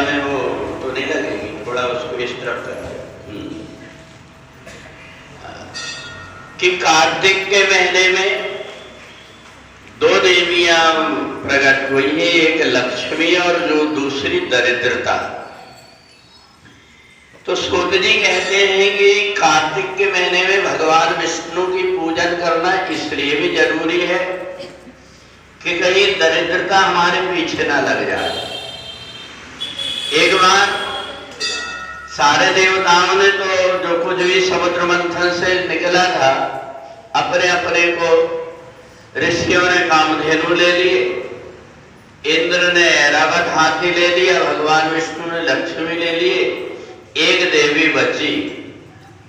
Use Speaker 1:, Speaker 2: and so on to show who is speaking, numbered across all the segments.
Speaker 1: में वो तो नहीं लगेगी, थोड़ा उसको इस तरफ कर कि कार्तिक के महीने में दो देवियां प्रकट हुई है, एक लक्ष्मी और जो दूसरी दरिद्रता। तो सूत जी कहते हैं कि कार्तिक के महीने में भगवान विष्णु की पूजन करना इसलिए भी जरूरी है कि कहीं दरिद्रता हमारे पीछे ना लग जाए। एक बार सारे देवताओं ने तो जो कुछ भी समुद्र मंथन से निकला था अपने अपने को, ऋषियों ने कामधेनु ले लिए, इंद्र ने ऐरावत हाथी ले लिया, भगवान विष्णु ने लक्ष्मी ले लिए, एक देवी बची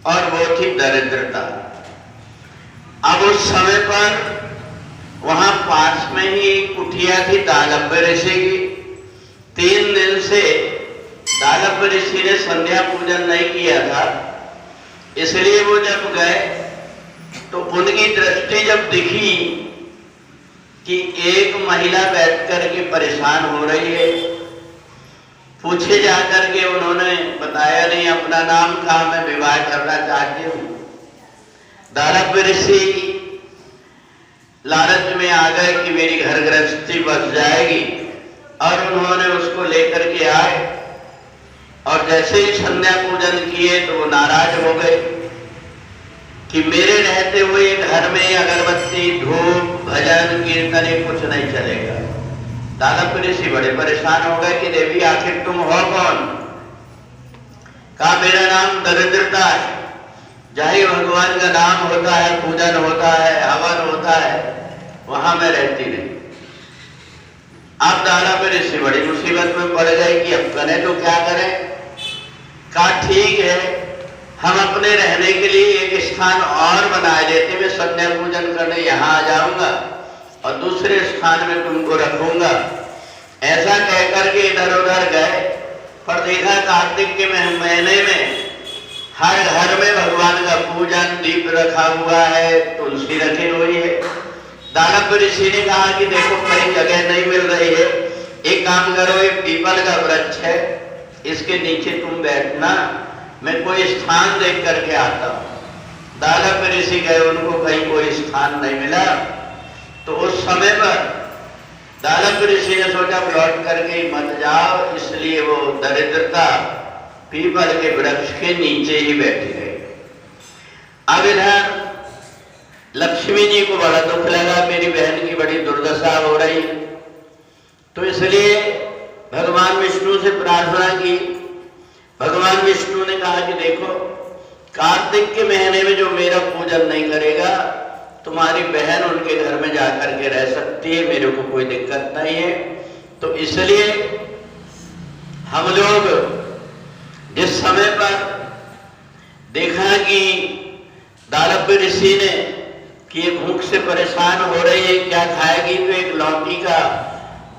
Speaker 1: और वो थी दरिद्रता। अब उस समय पर वहां पास में ही एक कुटिया थी दालभ्य ऋषि की। 3 दिन से दालभ्य ऋषि ने संध्या पूजन नहीं किया था, इसलिए वो जब गए तो उनकी दृष्टि जब दिखी कि एक महिला बैठ करके परेशान हो रही है, पूछे जाकर के उन्होंने बताया नहीं अपना नाम, कहा मैं विवाह करना चाहती हूँ। दालभ्य ऋषि लालच में आ गए कि मेरी घर गृहस्थी बच जाएगी, और उन्होंने उसको लेकर के आए और जैसे ही संध्या पूजन किए तो वो नाराज हो गए कि मेरे रहते हुए घर में अगरबत्ती, धूप, भजन, कीर्तन कुछ नहीं चलेगा। दालभ्य ऋषि बड़े परेशान हो गए कि देवी आखिर तुम हो कौन? कहा मेरा नाम दरिद्रता है, जहाँ भगवान का नाम होता है, पूजन होता है, हवन होता है, वहां मैं रहती नहीं। अब दालभ्य ऋषि बड़ी मुसीबत में पड़ गए कि अब करें तो क्या करें। कहा ठीक है, हम अपने रहने के लिए एक स्थान और बना देते, मैं संध्या पूजन करने यहाँ आ जाऊंगा और दूसरे स्थान में तुमको रखूंगा। ऐसा कहकर के इधर उधर गए, पर देखा कार्तिक के महीने में हर घर में भगवान का पूजन, दीप रखा हुआ है, तुलसी रखी हुई है। दालभ्य ऋषि ने कहा कि देखो कहीं जगह नहीं मिल रही है, एक काम करो, एक पीपल का वृक्ष है, इसके नीचे तुम बैठना, मैं कोई स्थान देख करके आता हूँ। दालभ्य ऋषि गए, उनको कहीं कोई स्थान नहीं मिला। तो उस समय पर दालभ्य ऋषि ने सोचा लौट करके मत जाओ, इसलिए वो दरिद्रता पीपल के वृक्ष के नीचे ही बैठी रही। अब इधर लक्ष्मी जी को बड़ा दुख लगा, मेरी बहन की बड़ी दुर्दशा हो रही, तो इसलिए भगवान विष्णु से प्रार्थना की। भगवान विष्णु ने कहा कि देखो कार्तिक के महीने में जो मेरा पूजन नहीं करेगा, तुम्हारी बहन उनके घर में जाकर के रह सकती है, मेरे को कोई दिक्कत नहीं है। तो इसलिए हम लोग जिस समय पर देखा कि दालभ्य ऋषि ने कि ये भूख से परेशान हो रही है, क्या खाएगी, तो एक लौकी का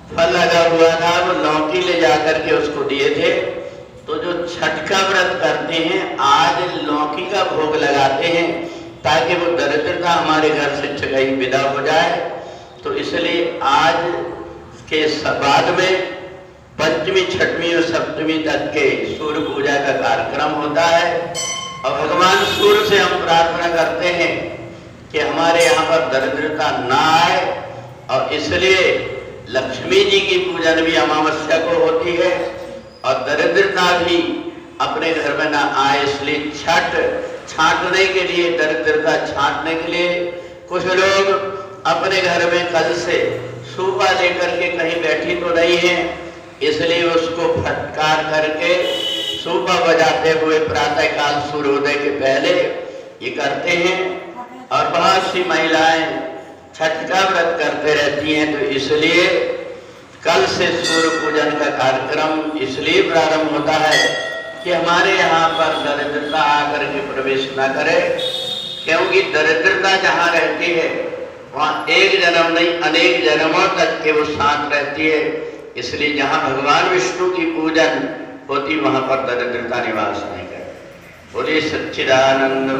Speaker 1: फल लगा हुआ था, वो लौकी ले जाकर के उसको दिए थे। तो जो छठ का व्रत करते हैं आज लौकी का भोग लगाते हैं ताकि वो दरिद्रता हमारे घर से कहीं विदा हो जाए। तो इसलिए आज के बाद में पंचमी, छठवीं और सप्तमी तक के सूर्य पूजा का कार्यक्रम होता है और भगवान सूर्य से हम प्रार्थना करते हैं कि हमारे यहाँ पर दरिद्रता ना आए, और इसलिए लक्ष्मी जी की पूजन भी अमावस्या को होती है और दरिद्रता भी अपने घर में ना आए, इसलिए छठ छांटने के लिए, दरिद्रता छांटने के लिए कुछ लोग अपने घर में कल से सूपा लेकर के कहीं बैठी तो नहीं है, इसलिए उसको फटकार करके सूपा बजाते हुए प्रातःकाल सूर्योदय के पहले ये करते हैं। और बहुत सी महिलाएं छठ का व्रत करते रहती हैं, तो इसलिए कल से सूर्य पूजन का कार्यक्रम इसलिए प्रारंभ होता है कि हमारे यहाँ पर दरिद्रता आकर के प्रवेश न करे, क्योंकि दरिद्रता जहाँ रहती है वहाँ एक जन्म नहीं अनेक जन्मों तक के वो साथ रहती है। इसलिए जहाँ भगवान विष्णु की पूजन होती वहाँ पर दरिद्रता निवास नहीं करे। बोलिए सच्चिदानंद।